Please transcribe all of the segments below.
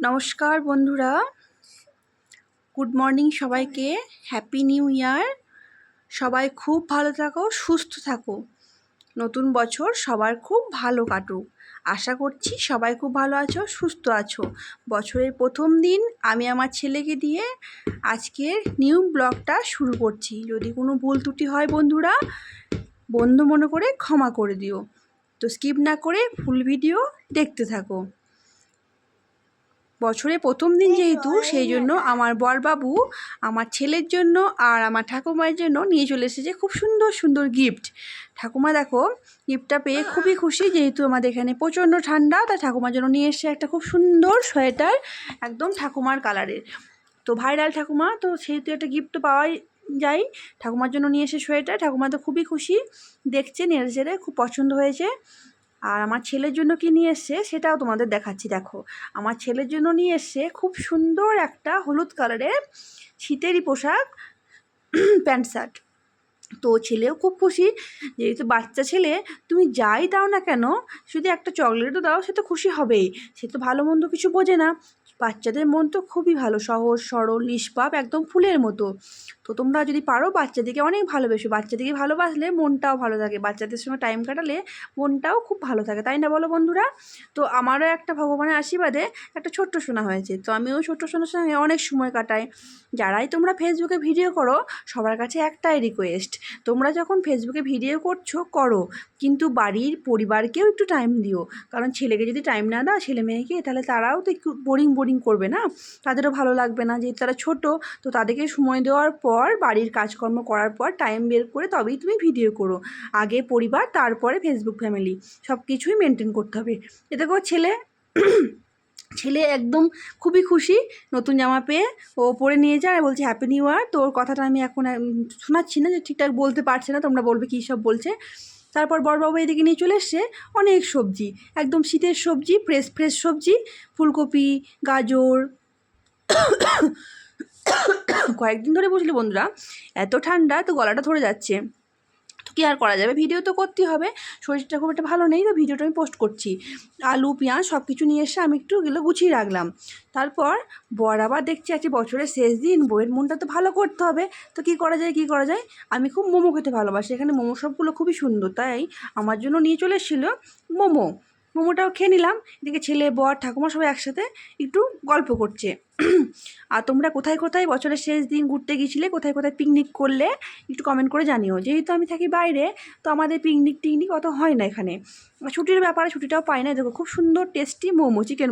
নমস্কার বন্ধুরা, good morning সবাইকে। Happy new year. সবাই খুব ভালো থাকো, সুস্থ থাকো। নতুন বছর সবার খুব ভালো কাটুক। আশা করছি সবাই খুব ভালো আছো, সুস্থ আছো। বছরের প্রথম দিন আমি আমার ছেলেকে দিয়ে আজকের নিউ ব্লগটা শুরু করছি। যদি কোনো ভুল ত্রুটি হয় বন্ধুরা, বন্ধু মনে করে ক্ষমা করে দিও। তো স্কিপ না করে ফুল ভিডিও দেখতে থাকো। বছরের প্রথম দিন যেহেতু, সেই জন্য আমার বরবাবু আমার ছেলের জন্য আর আমার ঠাকুমার জন্য নিয়ে চলে এসেছে খুব সুন্দর সুন্দর গিফট। ঠাকুমা দেখো, গিফটটা পেয়ে খুবই খুশি। যেহেতু আমাদের এখানে প্রচণ্ড ঠান্ডা, তাই ঠাকুমার জন্য নিয়ে এসেছে একটা খুব সুন্দর সোয়েটার, একদম ঠাকুমার কালারের। তো ভাইরাল ঠাকুমা, তো সেহেতু একটা গিফট তো পাওয়াই যায়। ঠাকুমার জন্য নিয়ে এসে সোয়েটার, ঠাকুমা তো খুবই খুশি, দেখছে নেড়ে চেড়ে, খুব পছন্দ হয়েছে। আর আমার ছেলের জন্য কি নিয়ে এসছে সেটাও তোমাদের দেখাচ্ছি। দেখো, আমার ছেলের জন্য নিয়ে এসছে খুব সুন্দর একটা হলুদ কালারের শীতেরই পোশাক, প্যান্ট শার্ট। তো ছেলেও খুব খুশি, যেহেতু বাচ্চা ছেলে, তুমি যাই দাও না কেন, শুধু একটা চকলেটও দাও, সে তো খুশি হবেই। সে তো ভালো মন্দ কিছু বোঝে না। বাচ্চাদের মন তো খুবই ভালো, সহজ সরল নিষ্পাপ, একদম ফুলের মতো। তো তোমরা যদি পারো বাচ্চাদেরকে অনেক ভালোবেসো। বাচ্চাদেরকে ভালোবাসলে মনটাও ভালো থাকে, বাচ্চাদের সঙ্গে টাইম কাটালে মনটাও খুব ভালো থাকে, তাই না বলো বন্ধুরা? তো আমারও একটা ভগবানের আশীর্বাদে একটা ছোট্ট সোনা হয়েছে, তো আমিও ছোট্ট সোনার সঙ্গে অনেক সময় কাটাই। যারাই তোমরা ফেসবুকে ভিডিও করো, সবার কাছে একটাই রিকোয়েস্ট, তোমরা যখন ফেসবুকে ভিডিও করো, কিন্তু বাড়ির পরিবারকেও একটু টাইম দিও। কারণ ছেলেকে যদি টাইম না দাও, ছেলে মেয়েকে, তাহলে তারাও তো একটু বোরিং করবে না, তাদেরও ভালো লাগবে না। যেহেতু তারা ছোটো, তো তাদেরকে সময় দেওয়ার পর, বাড়ির কাজকর্ম করার পর টাইম বের করে তবেই তুমি ভিডিও করো। আগে পরিবার, তারপরে ফেসবুক ফ্যামিলি, সব কিছুই মেনটেন করতে হবে। এতে করে ছেলে একদম খুবই খুশি নতুন জামা পেয়ে। ও পরে নিয়ে যায় আর বলছে হ্যাপি নিউ ইয়ার। তো ওর কথাটা আমি এখন শোনাচ্ছি না, যে ঠিকঠাক বলতে পারছে না, তোমরা বলবে কী সব বলছে। তারপর বড়বাবু এদিকে নিয়ে চলে এসছে অনেক সবজি, একদম শীতের সবজি, ফ্রেশ সবজি, ফুলকপি, গাজর। কয়েকদিন ধরে বুঝলি বন্ধুরা, এত ঠান্ডা, তো গলাটা ধরে যাচ্ছে। তো কী আর করা যাবে, ভিডিও তো করতেই হবে। শরীরটা খুব একটা ভালো নেই, তো ভিডিওটা আমি পোস্ট করছি। আলু পেঁয়াজ সব কিছু নিয়ে এসে আমি একটু এগুলো গুছিয়ে রাখলাম। তারপর বর আবার দেখছি আজকে বছরের শেষ দিন, বইয়ের মনটা তো ভালো করতে হবে। তো কী করা যায়, আমি খুব মোমো খেতে ভালোবাসি। এখানে মোমো সবগুলো খুবই সুন্দর, তাই আমার জন্য নিয়ে চলে এসেছিলো মোমোটাও খেয়ে নিলাম। এদিকে ছেলে, বর, ঠাকুমা সবাই একসাথে একটু গল্প করছে। আর তোমরা কোথায় কোথায় বছরের শেষ দিন ঘুরতে গিয়েছিলে, কোথায় কোথায় পিকনিক করলে, একটু কমেন্ট করে জানিও। যেহেতু আমি থাকি বাইরে, তো আমাদের পিকনিক অত হয় না এখানে। ছুটির ব্যাপারে ছুটিটাও পাই না। দেখো, খুব সুন্দর টেস্টি মোমো, চিকেন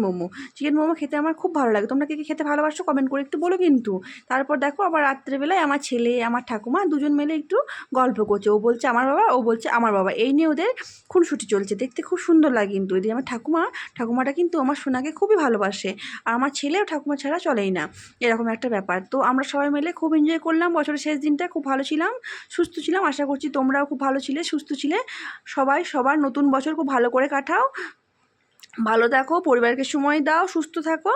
মোমো খেতে আমার খুব ভালো লাগে। তোমরা কে কে খেতে ভালোবাসো কমেন্ট করে একটু বলো কিন্তু। তারপর দেখো, আবার রাত্রেবেলায় আমার ছেলে, আমার ঠাকুমা দুজন মিলে একটু গল্প করছে। ও বলছে আমার বাবা, ও বলছে আমার বাবা, এই নিয়ে ওদের খুনসুটি চলছে। দেখতে খুব সুন্দর লাগে কিন্তু। এদিকে আমার ঠাকুমাটা কিন্তু আমার সোনাকে খুবই ভালোবাসে, আর আমার ছেলেও ঠাকুমা ছাড়া চলেই না, এরকম একটা ব্যাপার। তো আমরা সবাই মিলে খুব এনজয় করলাম বছরের শেষ দিনটা। খুব ভালো ছিলাম, সুস্থ ছিলাম। আশা করছি তোমরাও খুব ভালো ছিলে, সুস্থ ছিলে। সবাই সবার নতুন বছর খুব ভালো করে কাটাও, ভালো থাকো, পরিবারকে সময় দাও, সুস্থ থাকো।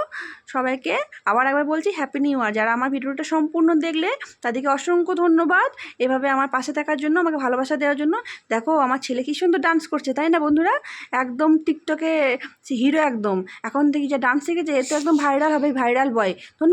সবাইকে আবার একবার বলছি হ্যাপি নিউ ইয়ার। যারা আমার ভিডিওটা সম্পূর্ণ দেখলে তাদেরকে অসংখ্য ধন্যবাদ, এভাবে আমার পাশে থাকার জন্য, আমাকে ভালোবাসা দেওয়ার জন্য। দেখো, আমার ছেলে কি সুন্দর ডান্স করছে, তাই না বন্ধুরা? একদম টিকটকে হিরো, একদম এখন থেকে যা ডান্স শিখেছে, এ তো একদম ভাইরাল হবে, ভাইরাল বয়। ধন্যবাদ।